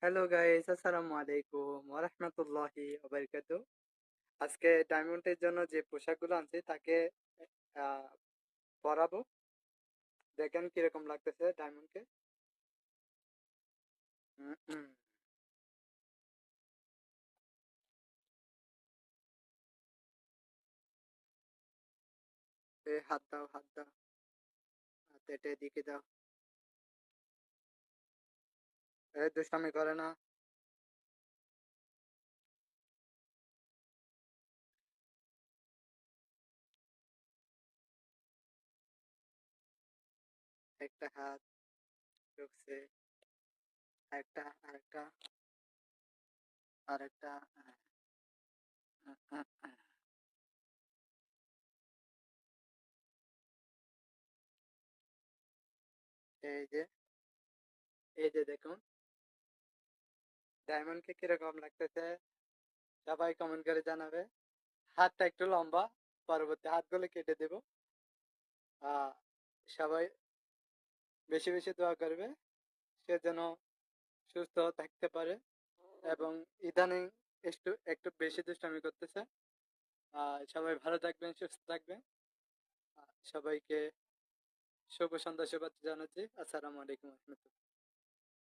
Hello guys, আসসালামু আলাইকুম ওয়া রাহমাতুল্লাহি ওয়া বারাকাতুহু। আজকে ডায়মন্ডের জন্য যে পোশাকগুলো আনছি তাকে আহ, পরাবো। দেখেন কিরকম লাগতেছে ডায়মন্ডকে। হুম, হুম। হাত দাও, হাত দাও, হাত এটা এদিকে দাও। দুষ্টামি করে না। একটা হাত ঢুকছে, একটা আরেকটা আরেকটা এই যে এই যে দেখুন ডায়মন্ডকে কিরকম লাগতেছে, সবাই কমেন্ট করে জানাবে। হাতটা একটু লম্বা, পরবর্তী হাতগুলো কেটে দেবো। আহ সবাই বেশি বেশি দোয়া করবে, সে যেন সুস্থ থাকতে পারে। এবং ইদানিং একটু একটু বেশি দুষ্টামি করতেছে। সবাই ভালো থাকবেন, সুস্থ থাকবেন। সবাইকে শুভ সন্ধ্যা, শুভেচ্ছা জানাচ্ছি। আসসালামু আলাইকুম রহমতুল্লাহ।